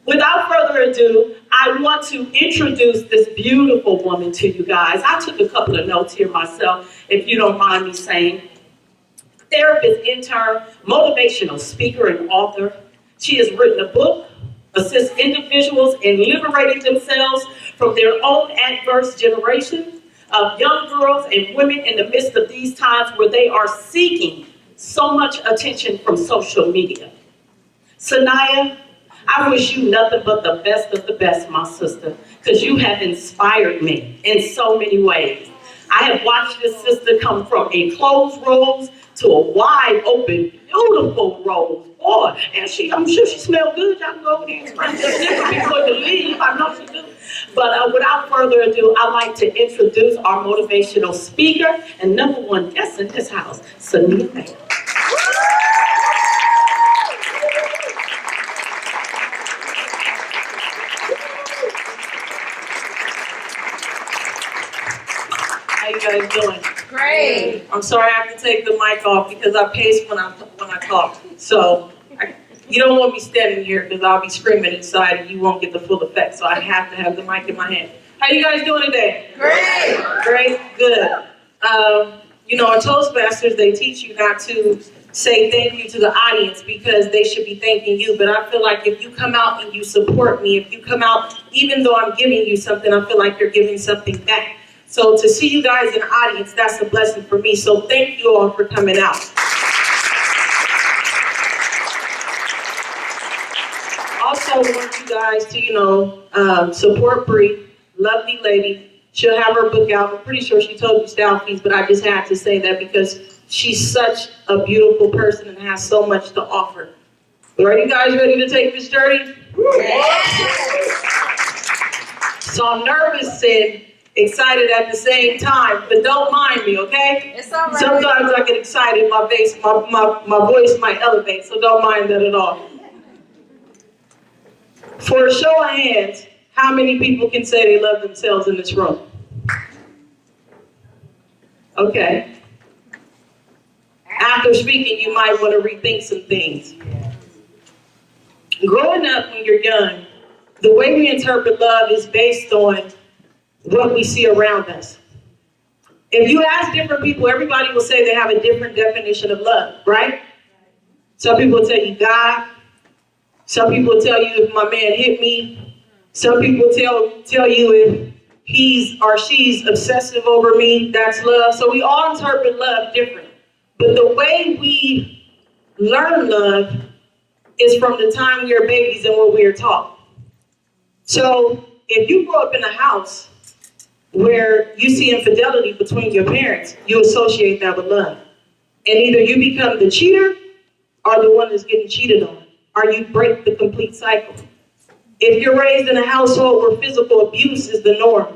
Without further ado, I want to introduce this beautiful woman to you guys. I took a couple of notes here myself, if you don't mind me saying. Therapist, intern, motivational speaker, and author. She has written a book, assists individuals in liberating themselves from their own adverse generations of young girls and women in the midst of these times where they are seeking so much attention from social media. Saniyyah, I wish you nothing but the best of the best, my sister, because you have inspired me in so many ways. I have watched this sister come from a closed rose to a wide open, beautiful rose. Boy, and I'm sure she smelled good. Y'all can go over there and spray this different before you leave. I know she do. But without further ado, I'd like to introduce our motivational speaker and number one guest in this house, Saniyyah Mayo. How you guys doing? Great. I'm sorry I have to take the mic off because I pace when I talk. So you don't want me standing here because I'll be screaming inside and you won't get the full effect. So I have to have the mic in my hand. How you guys doing today? Great. Great. Good. In Toastmasters they teach you not to say thank you to the audience because they should be thanking you. But I feel like if you come out and you support me, if you come out even though I'm giving you something, I feel like you're giving something back. So to see you guys in the audience, that's a blessing for me. So thank you all for coming out. Also want you guys to, support Bree, lovely lady. She'll have her book out. I'm pretty sure she told you style fees, but I just had to say that because she's such a beautiful person and has so much to offer. Are you guys ready to take this journey? Yes. So I'm nervous and excited at the same time, but don't mind me, okay? It's all right. Sometimes I get excited, my voice might elevate, so don't mind that at all. For a show of hands, how many people can say they love themselves in this room? Okay. After speaking, you might want to rethink some things. Growing up when you're young, the way we interpret love is based on what we see around us. If you ask different people, everybody will say they have a different definition of love, right? Some people will tell you God. Some people will tell you if my man hit me. Some people tell you if he's or she's obsessive over me, that's love. So we all interpret love different. But the way we learn love is from the time we are babies and what we are taught. So if you grow up in a house where you see infidelity between your parents, you associate that with love. And either you become the cheater or the one that's getting cheated on, or you break the complete cycle. If you're raised in a household where physical abuse is the norm,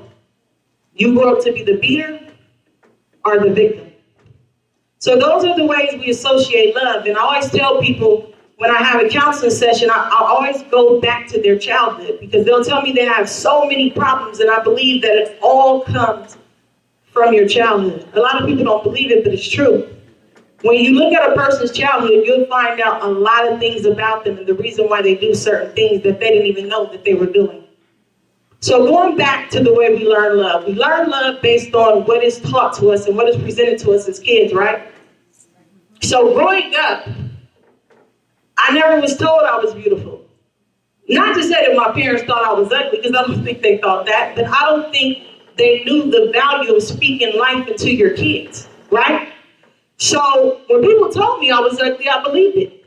you grow up to be the beater or the victim. So those are the ways we associate love. And I always tell people, when I have a counseling session, I always go back to their childhood because they'll tell me they have so many problems, and I believe that it all comes from your childhood. A lot of people don't believe it, but it's true. When you look at a person's childhood, you'll find out a lot of things about them and the reason why they do certain things that they didn't even know that they were doing. So going back to the way we learn love based on what is taught to us and what is presented to us as kids, right? So growing up, I never was told I was beautiful. Not to say that my parents thought I was ugly, because I don't think they thought that, but I don't think they knew the value of speaking life into your kids, right? So when people told me I was ugly, I believed it.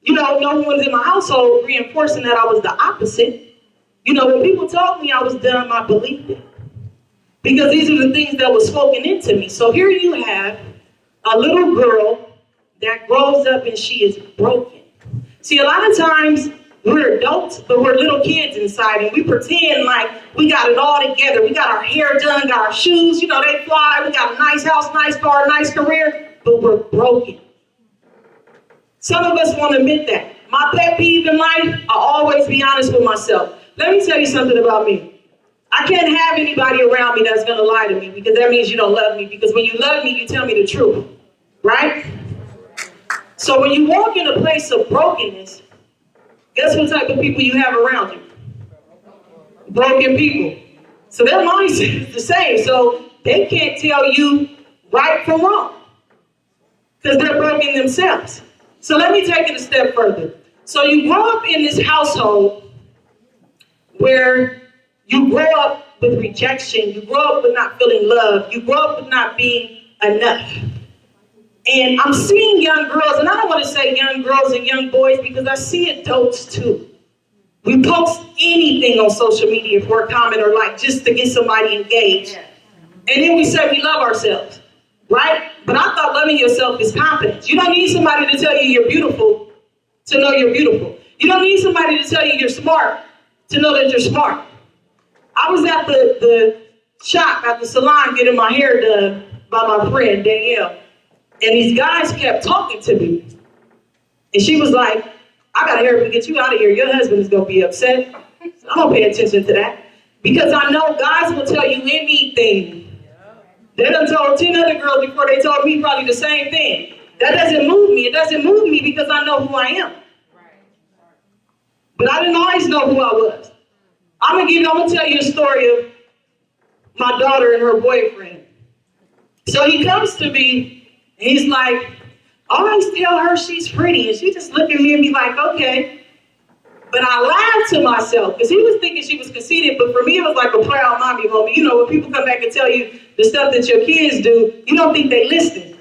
No one was in my household reinforcing that I was the opposite. When people told me I was dumb, I believed it. Because these are the things that were spoken into me. So here you have a little girl that grows up and she is broken. See, a lot of times we're adults, but we're little kids inside, and we pretend like we got it all together. We got our hair done, got our shoes, they fly. We got a nice house, nice car, nice career, but we're broken. Some of us won't admit that. My pet peeve in life, I always be honest with myself. Let me tell you something about me. I can't have anybody around me that's going to lie to me, because that means you don't love me. Because when you love me, you tell me the truth, right? So when you walk in a place of brokenness, guess what type of people you have around you? broken people. So their mindset is the same. So they can't tell you right from wrong because they're broken themselves. So let me take it a step further. So you grow up in this household where you grow up with rejection. You grow up with not feeling loved. You grow up with not being enough. And I'm seeing young girls, and I don't want to say young girls and young boys because I see adults too. We post anything on social media for a comment or like just to get somebody engaged. And then we say we love ourselves, right? But I thought loving yourself is confidence. You don't need somebody to tell you you're beautiful to know you're beautiful. You don't need somebody to tell you you're smart to know that you're smart. I was at the shop at the salon getting my hair done by my friend Danielle. And these guys kept talking to me. And she was like, I gotta hurry up and get you out of here. Your husband is gonna be upset. So I don't pay attention to that. Because I know guys will tell you anything. They done told 10 other girls before they told me probably the same thing. That doesn't move me. It doesn't move me because I know who I am. But I didn't always know who I was. I'm gonna tell you a story of my daughter and her boyfriend. So he comes to me, and he's like, always tell her she's pretty. And she just looked at me and be like, okay. But I laughed to myself because he was thinking she was conceited. But for me, it was like a proud mommy moment. You know, when people come back and tell you the stuff that your kids do, you don't think they listen.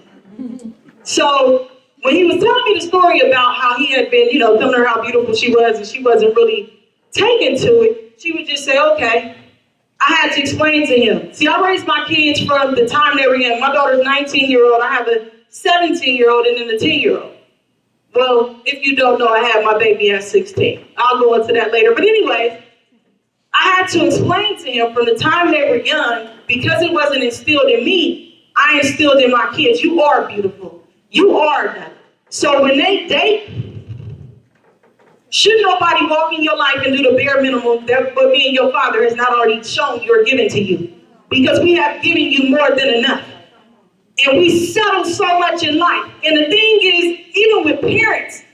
So when he was telling me the story about how he had been, telling her how beautiful she was and she wasn't really taken to it, she would just say, okay. I had to explain to him. See, I raised my kids from the time they were young. My daughter's 19-year-old. I have a 17-year-old and then a 10-year-old. Well, if you don't know, I had my baby at 16. I'll go into that later. But anyways, I had to explain to him from the time they were young, because it wasn't instilled in me, I instilled in my kids, you are beautiful. You are that. So when they date, should nobody walk in your life and do the bare minimum that what me and your father has not already shown you or given to you? Because we have given you more than enough. And we settle so much in life. And the thing is, even with parents,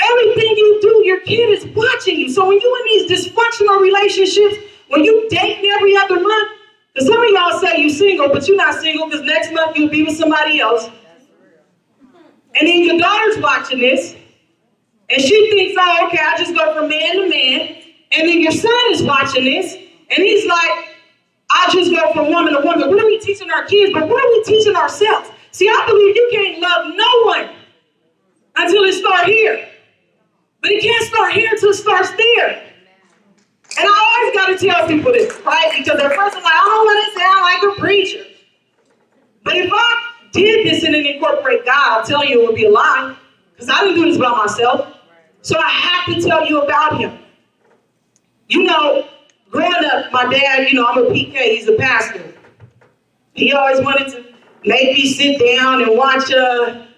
everything you do, your kid is watching you. So when you're in these dysfunctional relationships, when you dating every other month, because some of y'all say you're single, but you're not single because next month you'll be with somebody else. And then your daughter's watching this, and she thinks, oh, okay, I just go from man to man. And then your son is watching this, and he's like, I just go from woman to woman. What are we teaching our kids? But what are we teaching ourselves? See, I believe you can't love no one until it starts here. But it can't start here until it starts there. And I always got to tell people this, right? Because at first I'm like, I don't want to sound like a preacher. But if I did this and then incorporate God, I'll tell you it would be a lie. Because I didn't do this by myself. So I have to tell you about him. Growing up, my dad, I'm a PK, he's a pastor. He always wanted to make me sit down and watch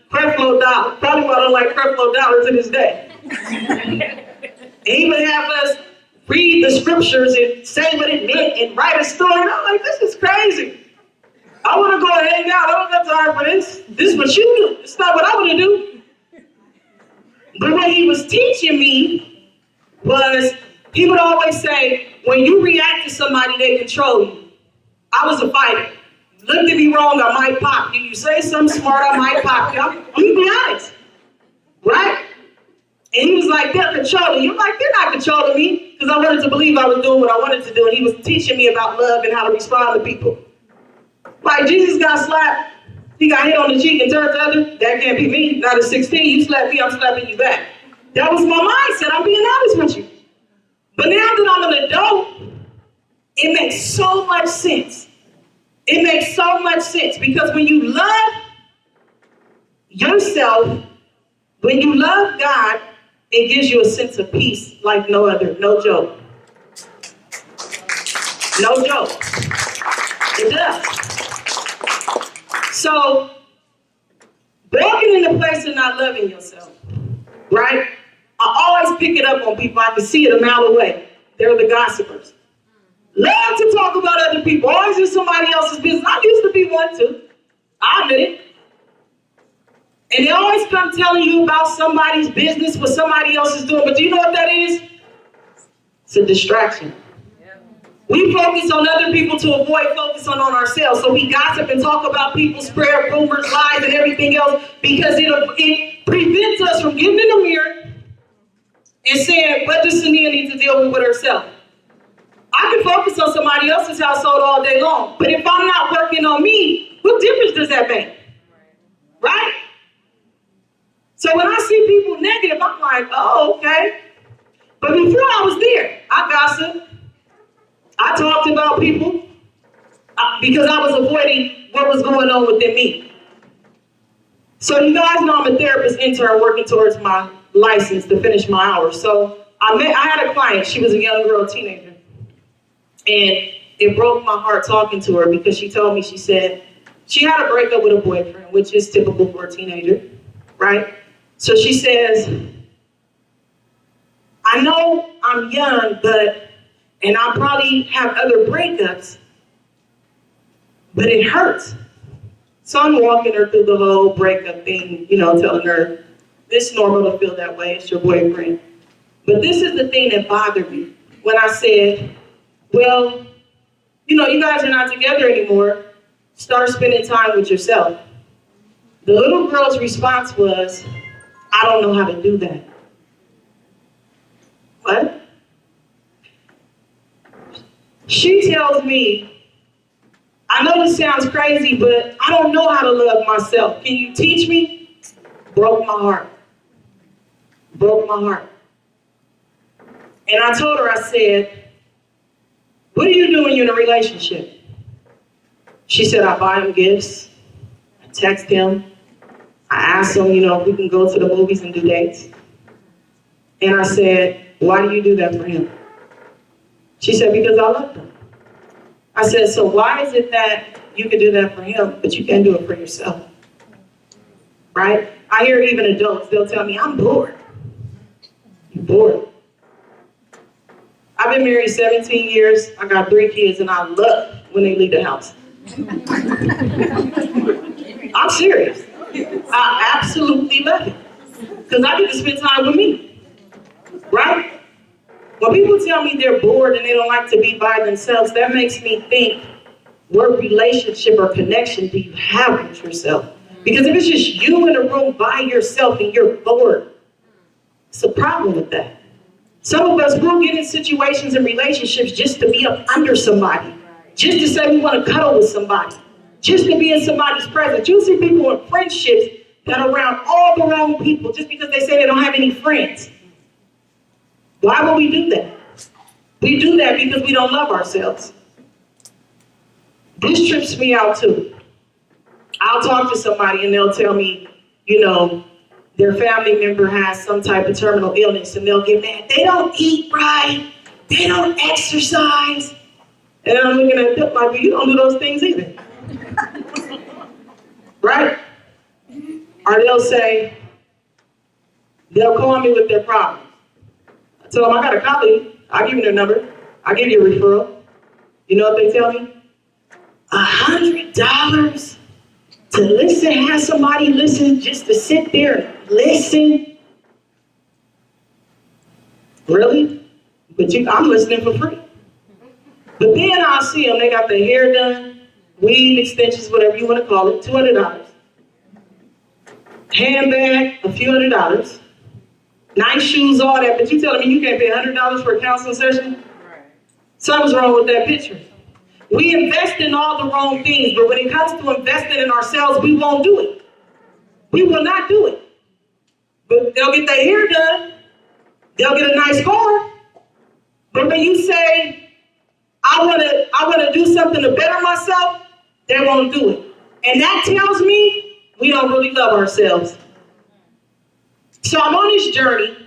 Creflo Dollar. Probably why I don't like Creflo Dollar to this day. And he would have us read the scriptures and say what it meant and write a story. And I'm like, this is crazy. I want to go and hang out. I don't have time for this. This is what you do. It's not what I want to do. But what he was teaching me was, he would always say, when you react to somebody, they control you. I was a fighter. Looked at me wrong, I might pop you. You say something smart, I might pop you. I'm going to be honest. Right? And he was like, they're controlling you. I'm like, they're not controlling me, because I wanted to believe I was doing what I wanted to do. And he was teaching me about love and how to respond to people. Like, Jesus got slapped. He got hit on the cheek and turned the other. That can't be me. Not at 16. You slap me, I'm slapping you back. That was my mindset. I'm being honest with you. But now that I'm an adult, it makes so much sense. It makes so much sense because when you love yourself, when you love God, it gives you a sense of peace like no other. No joke. No joke. It does. So, walking in the place of not loving yourself, right? I always pick it up on people. I can see it a mile away. They're the gossipers. Love to talk about other people. Always in somebody else's business. I used to be one too. I admit it. And they always come telling you about somebody's business, what somebody else is doing. But do you know what that is? It's a distraction. We focus on other people to avoid focusing on ourselves. So we gossip and talk about people, spread rumors, lies, and everything else because it prevents us from getting in the mirror and saying, what does Saniyyah need to deal with herself? I can focus on somebody else's household all day long. But if I'm not working on me, what difference does that make? Right? So when I see people negative, I'm like, oh, okay. But before I was there, I gossiped. I talked about people because I was avoiding what was going on within me. So you guys know I'm a therapist intern working towards my license to finish my hours. So I had a client. She was a young girl, teenager. And it broke my heart talking to her because she told me, she said, she had a breakup with a boyfriend, which is typical for a teenager, right? So she says, I know I'm young, and I probably have other breakups, but it hurts. So I'm walking her through the whole breakup thing, telling her, it's normal to feel that way, it's your boyfriend. But this is the thing that bothered me when I said, well, you guys are not together anymore, start spending time with yourself. The little girl's response was, I don't know how to do that. What? She tells me, I know this sounds crazy, but I don't know how to love myself. Can you teach me? Broke my heart. Broke my heart. And I told her, I said, what do you do when you're in a relationship? She said, I buy him gifts. I text him. I ask him, if we can go to the movies and do dates. And I said, why do you do that for him? She said, because I love him. I said, so why is it that you can do that for him, but you can't do it for yourself? Right? I hear even adults, they'll tell me, I'm bored. You're bored. I've been married 17 years. I got 3 kids, and I love when they leave the house. I'm serious. I absolutely love it. Because I get to spend time with me. Right? When people tell me they're bored and they don't like to be by themselves, that makes me think, what relationship or connection do you have with yourself? Because if it's just you in a room by yourself and you're bored, it's a problem with that. Some of us will get in situations and relationships just to be up under somebody, just to say we want to cuddle with somebody, just to be in somebody's presence. You'll see people in friendships that are around all the wrong people just because they say they don't have any friends. Why would we do that? We do that because we don't love ourselves. This trips me out too. I'll talk to somebody and they'll tell me, their family member has some type of terminal illness and they'll get mad. They don't eat right. They don't exercise. And I'm looking at them like, you don't do those things either. Right? Or they'll call me with their problems. I tell them, I got a colleague. I'll give you their number. I'll give you a referral. You know what they tell me? $100 to listen, have somebody listen, just to sit there and listen. Really? But I'm listening for free. But then I'll see them, they got their hair done, weave extensions, whatever you want to call it, $200. Handbag, a few $100. Nice shoes, all that, but you telling me you can't pay $100 for a counseling session? Right. Something's wrong with that picture. We invest in all the wrong things, but when it comes to investing in ourselves, we won't do it. We will not do it. But they'll get their hair done. They'll get a nice car. But when you say, I want to do something to better myself, they won't do it. And that tells me we don't really love ourselves. So I'm on this journey,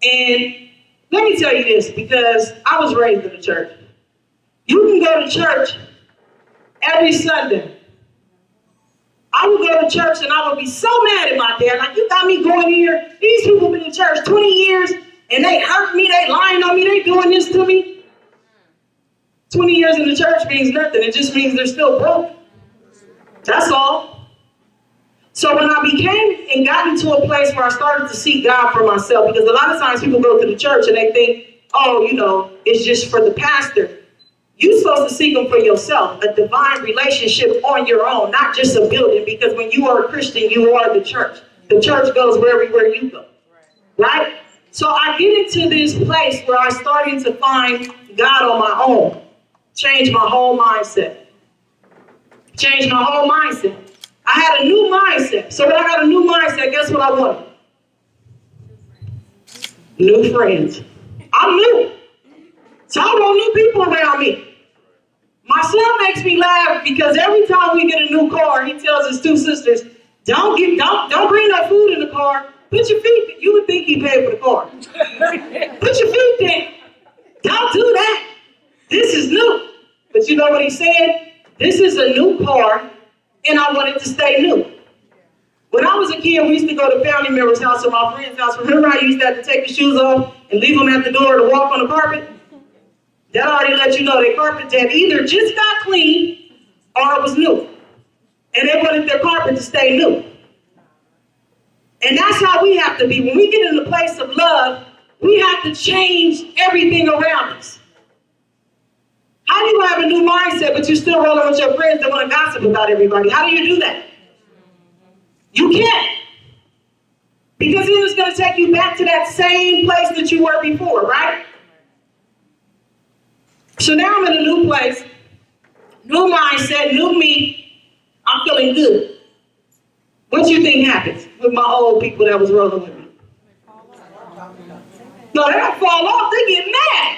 and let me tell you this, because I was raised in the church. You can go to church every Sunday. I would go to church and I would be so mad at my dad. Like, you got me going here. These people have been in church 20 years and they hurt me, they lying on me, they doing this to me. 20 years in the church means nothing. It just means they're still broke. That's all. So when I became and got into a place where I started to seek God for myself, because a lot of times people go to the church and they think, oh, it's just for the pastor. You're supposed to seek him for yourself, a divine relationship on your own, not just a building, because when you are a Christian, you are the church. The church goes everywhere you go, right? So I get into this place where I started to find God on my own, change my whole mindset. I had a new mindset. So when I got a new mindset, guess what I wanted? New friends. I'm new. So I want new people around me. My son makes me laugh because every time we get a new car, he tells his two sisters, don't bring no food in the car. Put your feet, you would think he paid for the car. Put your feet down. Don't do that. This is new. But you know what he said? This is a new car, and I want it to stay new. When I was a kid, we used to go to family members' house or my friend's house. Remember I used to have to take the shoes off and leave them at the door to walk on the carpet? That already let you know their carpet had either just got clean or it was new. And they wanted their carpet to stay new. And that's how we have to be. When we get in the place of love, we have to change everything around us. How do you have a new mindset, but you're still rolling with your friends that want to gossip about everybody? How do you do that? You can't. Because then it's going to take you back to that same place that you were before, right? So now I'm in a new place, new mindset, new me. I'm feeling good. What do you think happens with my old people that was rolling with me? No, they don't fall off. They get mad.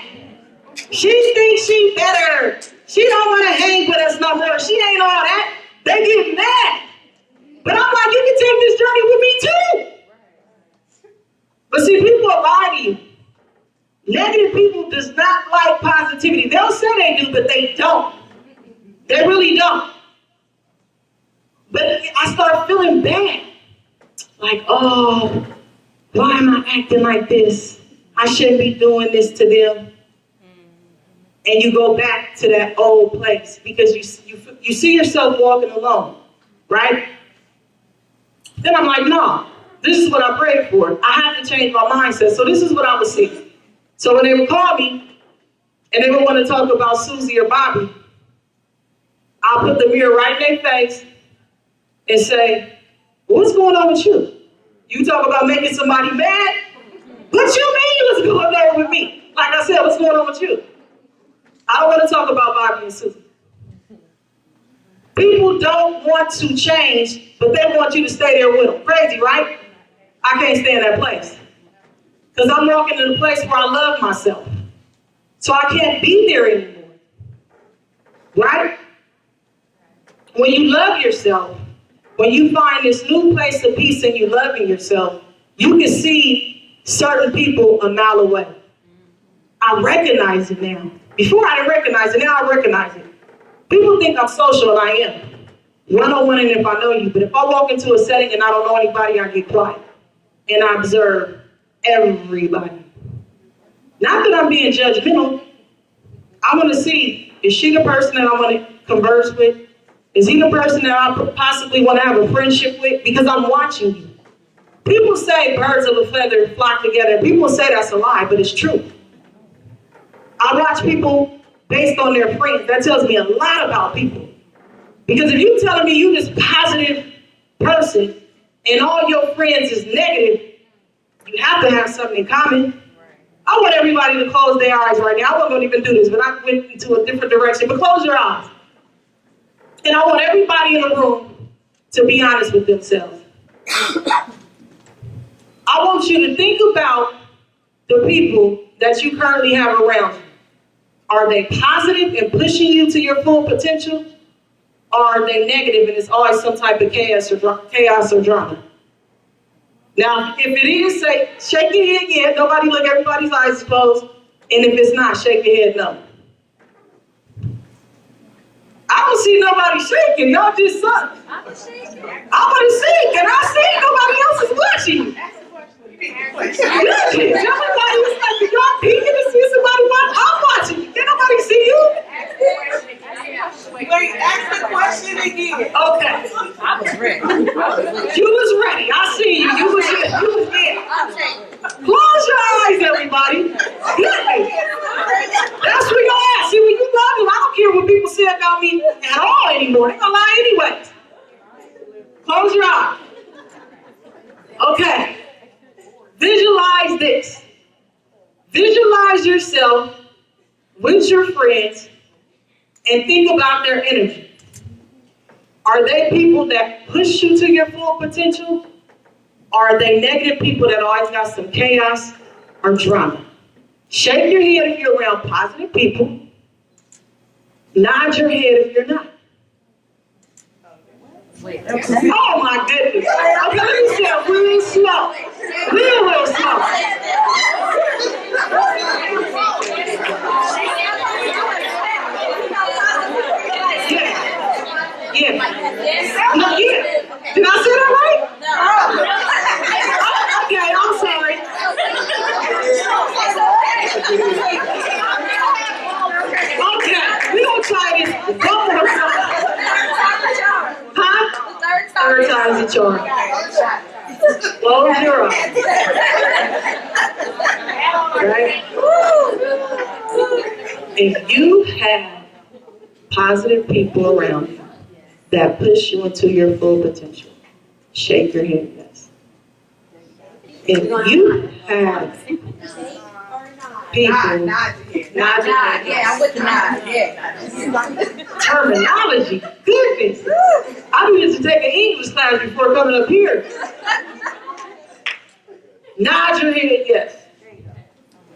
She thinks she better. She don't want to hang with us no more. She ain't all that. They get mad. But I'm like, you can take this journey with me too. But see, people are lying to you. Negative people does not like positivity. They'll say they do, but they don't. They really don't. But I start feeling bad. Like, oh, why am I acting like this? I shouldn't be doing this to them. And you go back to that old place because you see yourself walking alone, right? Then I'm like, no, this is what I prayed for. I have to change my mindset. So this is what I was seeing. So when they would call me and they would want to talk about Susie or Bobby, I'll put the mirror right in their face and say, what's going on with you? You talk about making somebody mad? What you mean what's going on with me? Like I said, what's going on with you? I don't want to talk about Bobby and Susie. People don't want to change, but they want you to stay there with them. Crazy, right? I can't stay in that place. Because I'm walking in a place where I love myself. So I can't be there anymore. Right? When you love yourself, when you find this new place of peace and you loving yourself, you can see certain people a mile away. I recognize it now. Before I didn't recognize it, now I recognize it. People think I'm social, and I am. One-on-one, and if I know you. But if I walk into a setting and I don't know anybody, I get quiet. And I observe everybody. Not that I'm being judgmental. I want to see, is she the person that I want to converse with? Is he the person that I possibly want to have a friendship with? Because I'm watching you. People say birds of a feather flock together. People say that's a lie, but it's true. I watch people based on their friends. That tells me a lot about people. Because if you're telling me you're this positive person and all your friends is negative, you have to have something in common. I want everybody to close their eyes right now. I wasn't going to even do this, but I went into a different direction. But close your eyes. And I want everybody in the room to be honest with themselves. I want you to think about the people that you currently have around you. Are they positive and pushing you to your full potential? Or are they negative and it's always some type of chaos or drama? Now, if it is, say, shake your head, yeah. Nobody look, everybody's eyes is closed. And if it's not, shake your head, no. I don't see nobody shaking. Y'all just suck. I want to see. Can I see? Nobody else is watching you. Everybody was like, y'all peeking to see somebody watching? I'm watching you. Can nobody see you? Wait, ask the question again. Okay. I was ready. Okay. Visualize this. Visualize yourself with your friends and think about their energy. Are they people that push you to your full potential? Are they negative people that always got some chaos or drama? Shake your head if you're around positive people. Nod your head if you're not. Oh my goodness. Okay, let me say it real slow. Real slow. Yeah. No, yeah. Did I say that right? No. Okay, I'm sorry. Okay, we're going to try this one more time. Huh? Third time's the charm. Close your eyes. Right? If you have positive people around you that push you into your full potential, shake your head yes. If you have people, nod your head. Yeah, I'm with the nod. Yeah. Terminology, goodness. I needed to take an English class before coming up here. Nod your head yes.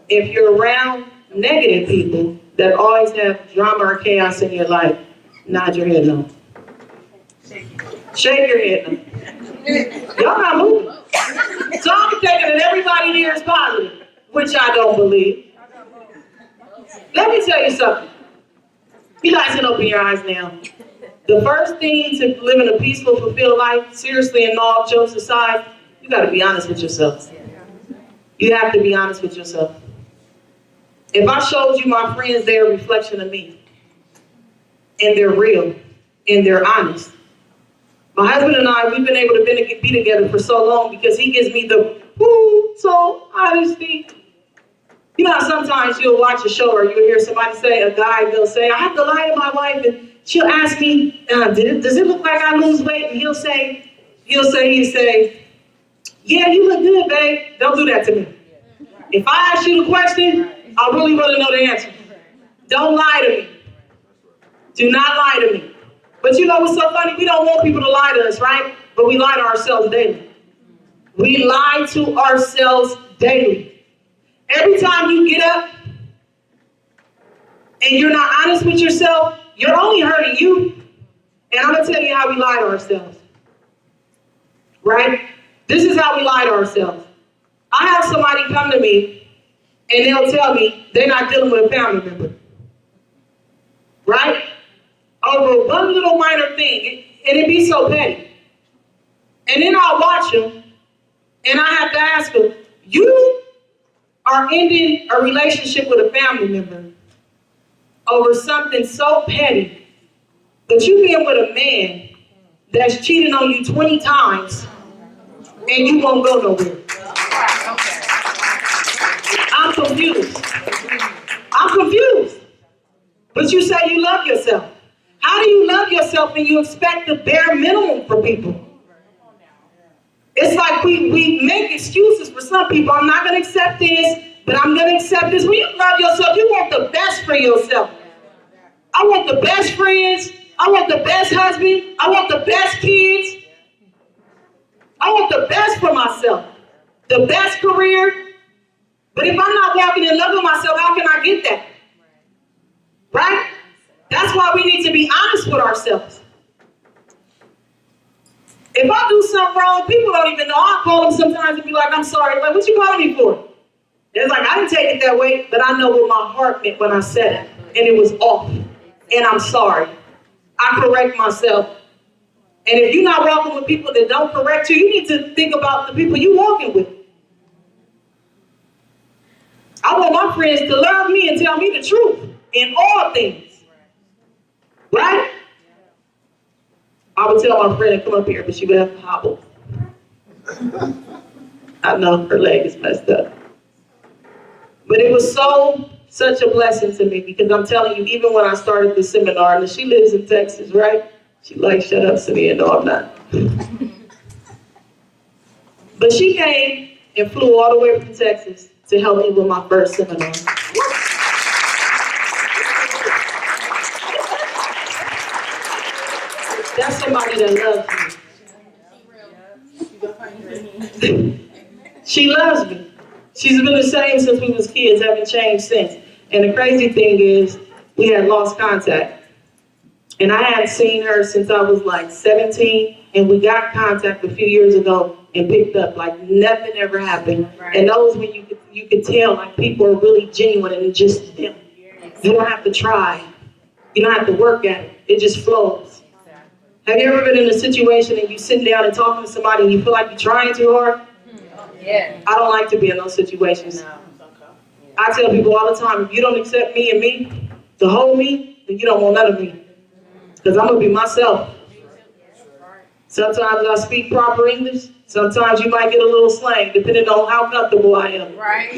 If you're around negative people that always have drama or chaos in your life, nod your head no. Shake your head no. Y'all not moving. So I'm thinking that everybody here is positive, which I don't believe. Let me tell you something. You guys can open your eyes now. The first thing to live in a peaceful, fulfilled life, seriously, and all jokes aside, you got to be honest with yourself. You have to be honest with yourself. If I showed you my friends, they're a reflection of me. And they're real. And they're honest. My husband and I, we've been able to be together for so long because he gives me the so honesty. You know how sometimes you'll watch a show or you'll hear somebody say, a guy, they'll say, I have to lie to my wife, and she'll ask me, does it look like I lose weight? And he'll say, yeah, you look good, babe. Don't do that to me. If I ask you the question, I really want to know the answer. Don't lie to me. Do not lie to me. But you know what's so funny? We don't want people to lie to us, right? But we lie to ourselves daily. We lie to ourselves daily. Every time you get up and you're not honest with yourself, you're only hurting you. And I'm going to tell you how we lie to ourselves. Right? This is how we lie to ourselves. I have somebody come to me and they'll tell me they're not dealing with a family member. Right? Over one little minor thing. And it be so petty. And then I'll watch them and I have to ask them, you are ending a relationship with a family member over something so petty, but you being with a man that's cheating on you 20 times and you won't go nowhere. I'm confused. But you say you love yourself. How do you love yourself when you expect the bare minimum from people? It's like we make excuses for some people. I'm not going to accept this, but I'm going to accept this. When you love yourself, you want the best for yourself. I want the best friends. I want the best husband. I want the best kids. I want the best for myself. The best career. But if I'm not walking in love with myself, how can I get that? Right? That's why we need to be honest with ourselves. If I do something wrong, people don't even know. I'll call them sometimes and be like, I'm sorry. Like, what you calling me for? They're like, I didn't take it that way, but I know what my heart meant when I said it. And it was off. And I'm sorry. I correct myself. And if you're not walking with people that don't correct you, you need to think about the people you're walking with. I want my friends to love me and tell me the truth in all things. Right? I would tell my friend to come up here, but she would have to hobble. I know her leg is messed up. But it was such a blessing to me because I'm telling you, even when I started this seminar, and she lives in Texas, right? She like, shut up, Saniyyah. No, I'm not. But But she came and flew all the way from Texas to help me with my first seminar. That's somebody that loves me. She loves me. She's been the same since we was kids, haven't changed since. And the crazy thing is, we had lost contact. And I hadn't seen her since I was like 17, and we got contact a few years ago and picked up like nothing ever happened. Right. And those when you could tell like people are really genuine and it's just them. You don't have to try. You don't have to work at it. It just flows. Have you ever been in a situation and you sitting down and talking to somebody and you feel like you're trying too hard? Yeah. I don't like to be in those situations. I tell people all the time, if you don't accept me and me, the whole me, then you don't want none of me. Because I'm going to be myself. Sometimes I speak proper English. Sometimes you might get a little slang, depending on how comfortable I am. Right.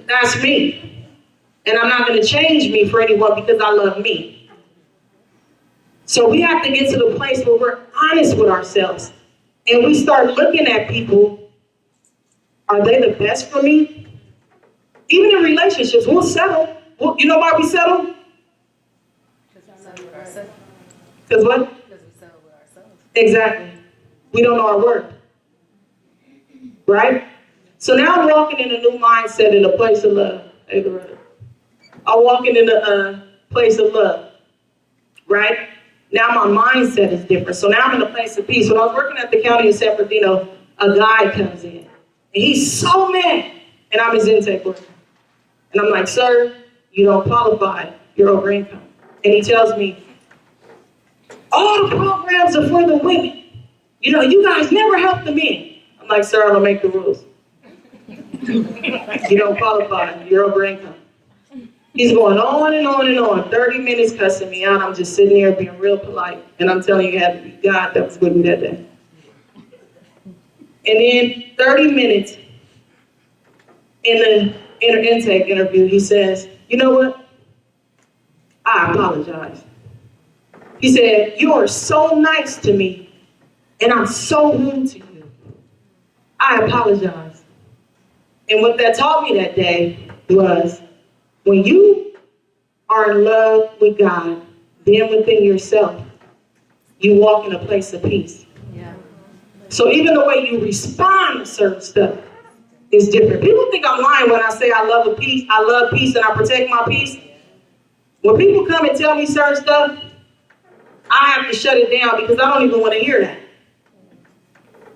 That's me. And I'm not going to change me for anyone because I love me. So we have to get to the place where we're honest with ourselves. And we start looking at people. Are they the best for me? Even in relationships, we'll settle. You know why we settle? Because what? Because we settle with ourselves. Exactly. We don't know our worth. Right? So now I'm walking in a new mindset in a place of love. Hey, Loretta. I'm walking in a place of love. Right? Now my mindset is different. So now I'm in a place of peace. When I was working at the county of San Bernardino, a guy comes in. And he's so mad. And I'm his intake worker. And I'm like, sir, you don't qualify. You're over income. And he tells me, all the programs are for the women. You know, you guys never help the men. I'm like, sir, I don't make the rules. You don't qualify. You're over income. He's going on and on and on. 30 minutes cussing me out. I'm just sitting there being real polite. And I'm telling you, it had to be God that was with me that day. And then 30 minutes in the intake interview, he says, you know what? I apologize. He said, you are so nice to me, and I'm so rude to you. I apologize. And what that taught me that day was, when you are in love with God, then within yourself, you walk in a place of peace. Yeah. So even the way you respond to certain stuff is different. People think I'm lying when I say I love peace and I protect my peace. When people come and tell me certain stuff, I have to shut it down because I don't even want to hear that.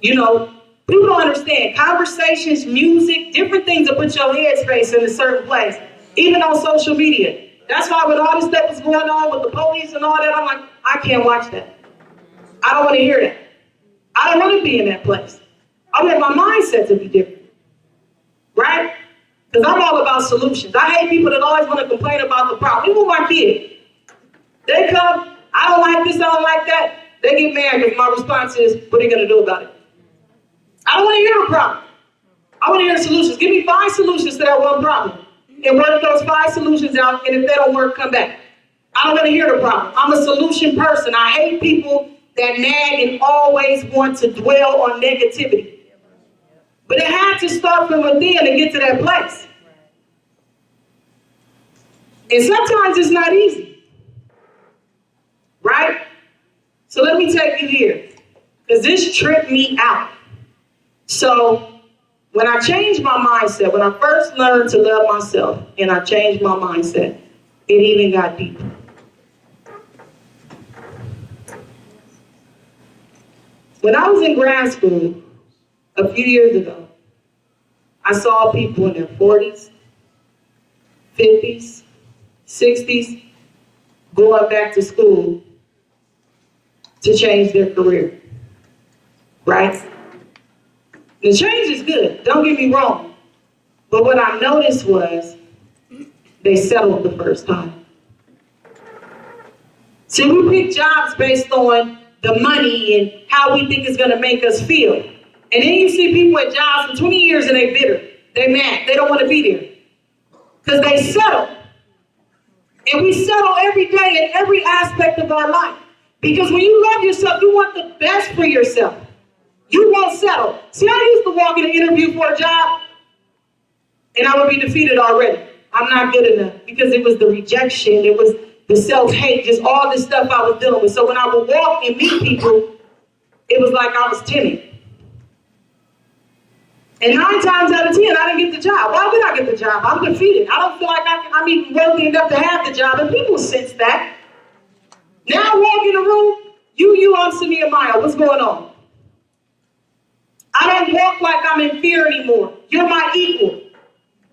You know, people don't understand. Conversations, music, different things that put your headspace in a certain place. Even on social media. That's why when all this stuff is going on with the police and all that, I'm like, I can't watch that. I don't want to hear that. I don't want to be in that place. I want my mindset to be different. Right? Because I'm all about solutions. I hate people that always want to complain about the problem. Even my kids. They come, I don't like this, I don't like that. They get mad because my response is, what are you going to do about it? I don't want to hear a problem. I want to hear solutions. Give me 5 solutions to that one problem. And work those 5 solutions out, and if they don't work, come back. I don't want to hear the problem. I'm a solution person. I hate people that nag and always want to dwell on negativity. But it had to start from within to get to that place. And sometimes it's not easy. Right? So let me take you here. Because this tripped me out. So when I changed my mindset, when I first learned to love myself and I changed my mindset, it even got deeper. When I was in grad school a few years ago, I saw people in their 40s, 50s, 60s going back to school to change their career. Right? The change is good, don't get me wrong. But what I noticed was they settled the first time. See, we pick jobs based on the money and how we think it's going to make us feel. And then you see people at jobs for 20 years and they bitter. They mad. They don't want to be there. Because they settle. And we settle every day in every aspect of our life. Because when you love yourself, you want the best for yourself. You want settle. See, I used to walk in an interview for a job, and I would be defeated already. I'm not good enough, because it was the rejection, it was the self-hate, just all this stuff I was dealing with. So when I would walk and meet people, it was like I was timid. And 9 times out of 10, I didn't get the job. Why would I get the job? I'm defeated. I don't feel like I'm even worthy enough to have the job, and people sense that. Now I walk in the room, I'm Saniyyah Mayo. What's going on? I don't walk like I'm in fear anymore. You're my equal.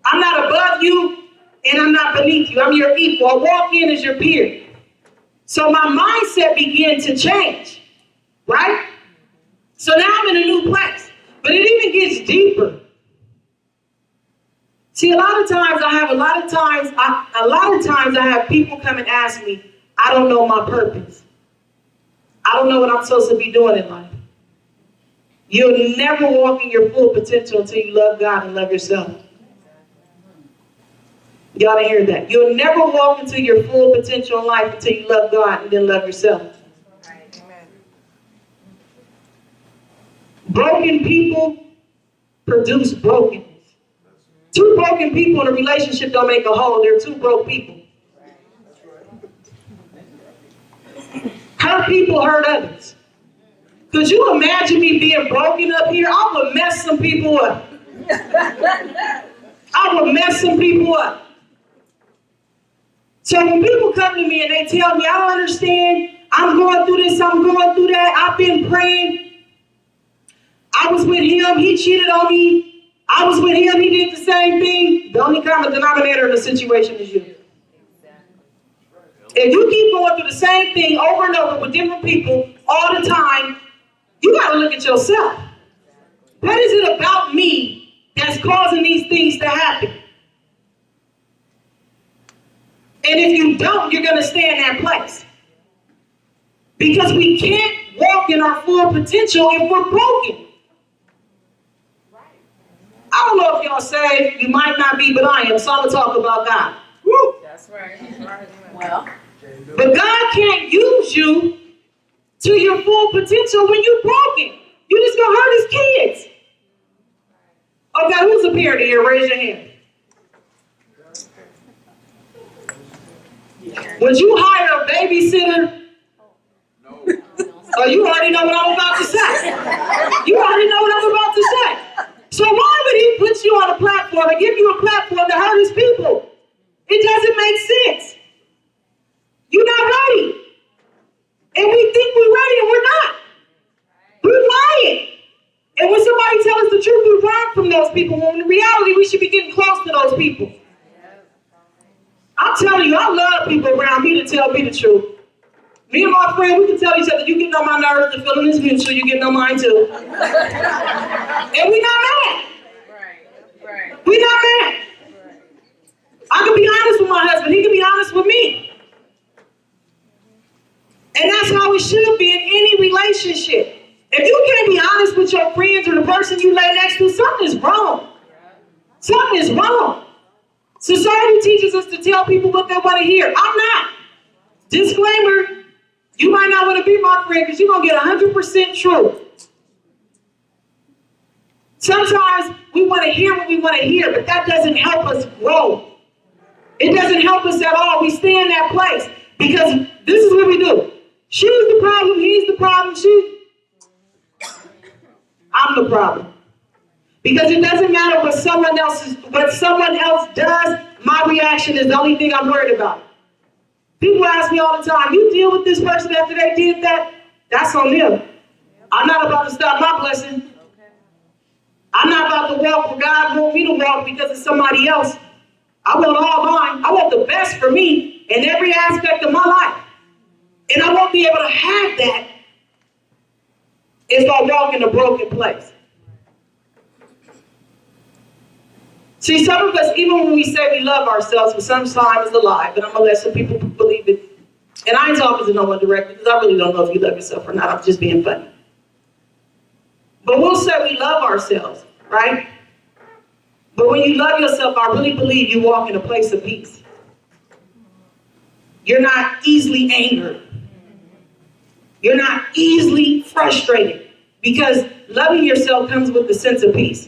I'm not above you, and I'm not beneath you. I'm your equal. I walk in as your peer. So my mindset began to change, right? So now I'm in a new place. But it even gets deeper. See, a lot of times I have people come and ask me, I don't know my purpose. I don't know what I'm supposed to be doing in life. You'll never walk in your full potential until you love God and love yourself. Y'all didn't hear that. You'll never walk into your full potential in life until you love God and then love yourself. Amen. Broken people produce brokenness. 2 broken people in a relationship don't make a whole. They're 2 broke people. Hurt people hurt others. Could you imagine me being broken up here? I would mess some people up. I would mess some people up. So when people come to me and they tell me, I don't understand, I'm going through this, I'm going through that, I've been praying, I was with him, he cheated on me, I was with him, he did the same thing. The only common denominator in the situation is you. If you keep going through the same thing over and over with different people all the time, you got to look at yourself. What is it about me that's causing these things to happen? And if you don't, you're going to stay in that place. Because we can't walk in our full potential if we're broken. I don't know if y'all say you might not be, but I am. So I'm going to talk about God. Woo. That's right. Well, but God can't use you to your full potential when you're broken. You're just going to hurt his kids. Okay, who's a parent here? Raise your hand. Would you hire a babysitter? No. Oh, you already know what I'm about to say. You already know what I'm about to say. So why would he put you on a platform and give you a platform to hurt his people? It doesn't make sense. You're not ready. And we think we're ready and we're not. We're lying. And when somebody tells us the truth, we run from those people. When in reality, we should be getting close to those people. I'm telling you, I love people around me to tell me the truth. Me and my friend, we can tell each other, you getting on my nerves, the feeling is mutual, you getting on mine too. And we not mad. right. We not mad. I can be honest with my husband, he can be honest with me. And that's how it should be in any relationship. If you can't be honest with your friends or the person you lay next to, something is wrong. Something is wrong. Society teaches us to tell people what they want to hear. I'm not. Disclaimer, you might not want to be my friend because you're going to get 100% truth. Sometimes we want to hear what we want to hear, but that doesn't help us grow. It doesn't help us at all. We stay in that place because this is what we do. She's the problem, he's the problem, I'm the problem. Because it doesn't matter what someone else does, my reaction is the only thing I'm worried about. People ask me all the time, you deal with this person after they did that? That's on them. I'm not about to stop my blessing. I'm not about to walk where God wants me to walk because of somebody else. I want all mine. I want the best for me in every aspect of my life. And I won't be able to have that if I walk in a broken place. See, some of us, even when we say we love ourselves, for some time is a lie, but I'm going to let some people believe it. And I ain't talking to no one directly because I really don't know if you love yourself or not. I'm just being funny. But we'll say we love ourselves, right? But when you love yourself, I really believe you walk in a place of peace. You're not easily angered. You're not easily frustrated Because loving yourself comes with the sense of peace.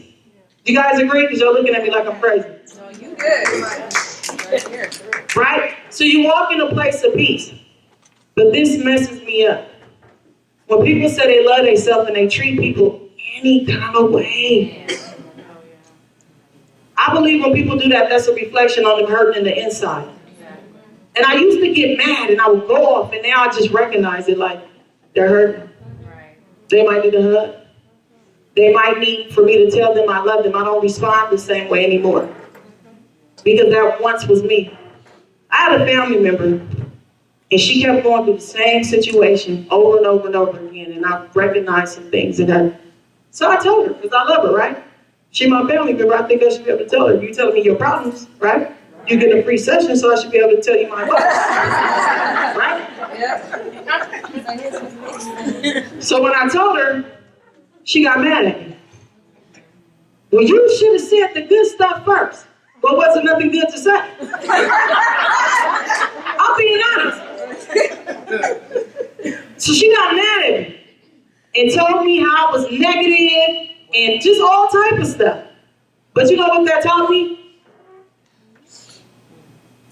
Do you guys agree? Because you're looking at me like I'm crazy. No, you good. Right? So you walk in a place of peace. But this messes me up. When people say they love themselves and they treat people any kind of way. I believe when people do that, that's a reflection on them hurting in the inside. And I used to get mad and I would go off, and now I just recognize it like they're hurting. They might need a hug. They might need for me to tell them I love them. I don't respond the same way anymore. Because that once was me. I had a family member, and she kept going through the same situation over and over and over again, and I recognized some things in her. So I told her, because I love her, right? She's my family member. I think I should be able to tell her. You telling me your problems, right? You get a free session, so I should be able to tell you my life. Right? Yep. So when I told her, she got mad at me. Well, you should have said the good stuff first. But wasn't nothing good to say. I'm being honest. So she got mad at me and told me how I was negative and just all type of stuff. But you know what that taught me?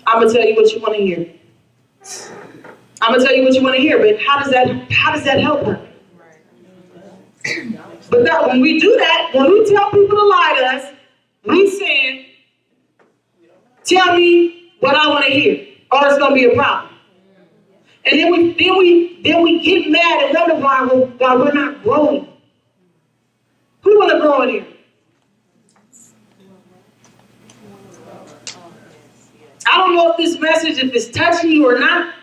I'm gonna tell you what you want to hear. I'm gonna tell you what you want to hear, but how does that help her? But that when we do that, when we tell people to lie to us, we saying, tell me what I want to hear, or it's gonna be a problem. And then we get mad and wonder why we're not growing. Who want to grow in here? I don't know if this message, if it's touching you or not,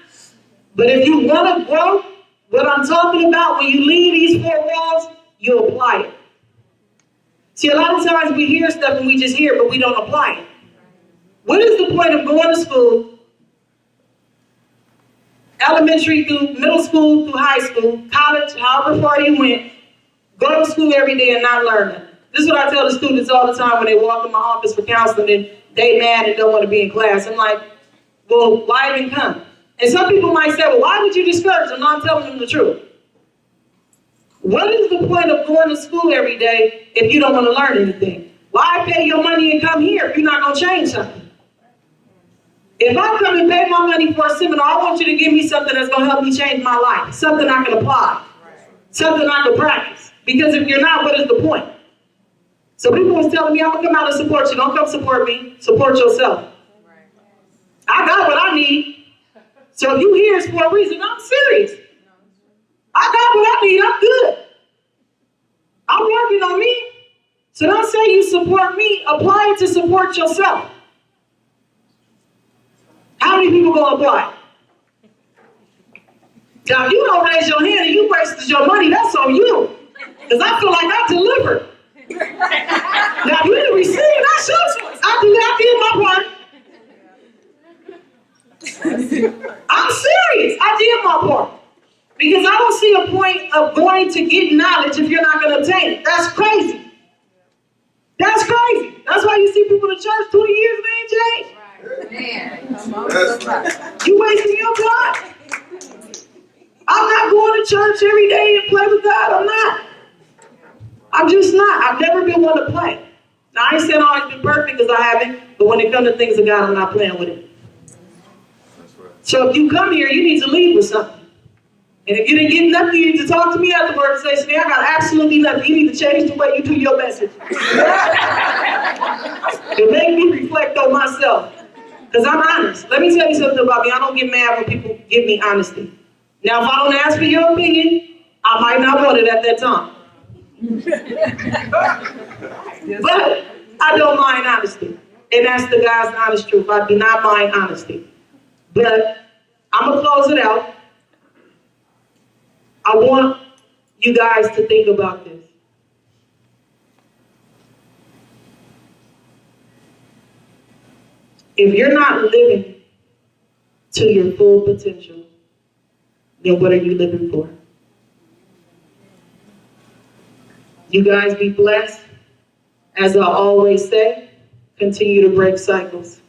but if you want to grow, what I'm talking about, when you leave these four walls, you apply it. See, a lot of times we hear stuff and we just hear it, but we don't apply it. What is the point of going to school, elementary through middle school through high school, college, however far you went, go to school every day and not learn it? This is what I tell the students all the time when they walk in my office for counseling and they mad and don't want to be in class. I'm like, well, why even come? And some people might say, well, why would you discourage them? No, I'm telling them the truth. What is the point of going to school every day if you don't want to learn anything? Why pay your money and come here if you're not going to change something? If I come and pay my money for a seminar, I want you to give me something that's going to help me change my life, something I can apply, something I can practice. Because if you're not, what is the point? So people was telling me, I'm going to come out and support you. Don't come support me. Support yourself. I got what I need. So if you here, it's for a reason. I'm serious. I got what I need. I'm good. I'm working on me. So don't say you support me. Apply it to support yourself. How many people going to apply? Now, if you don't raise your hand and you wasted your money, that's on you. Because I feel like I delivered. Now, if you didn't receive, that's your choice. I did my part. I'm serious. I did my part. Because I don't see a point of going to get knowledge if you're not going to obtain it. That's crazy. That's crazy. That's why you see people in church 20 years and they ain't changed. You wasting your time. I'm not going to church every day and play with God. I'm not. I'm just not. I've never been one to play. Now, I ain't saying I've always been perfect because I haven't, but when it comes to things of God, I'm not playing with it. So if you come here, you need to leave with something. And if you didn't get nothing, you need to talk to me afterwards and say, Saniyyah, I got absolutely nothing. You need to change the way you do your message. It made me reflect on myself. Because I'm honest. Let me tell you something about me. I don't get mad when people give me honesty. Now, if I don't ask for your opinion, I might not want it at that time. But I don't mind honesty. And that's the God's honest truth. I do not mind honesty. But I'm going to close it out. I want you guys to think about this. If you're not living to your full potential, then what are you living for? You guys be blessed. As I always say, continue to break cycles.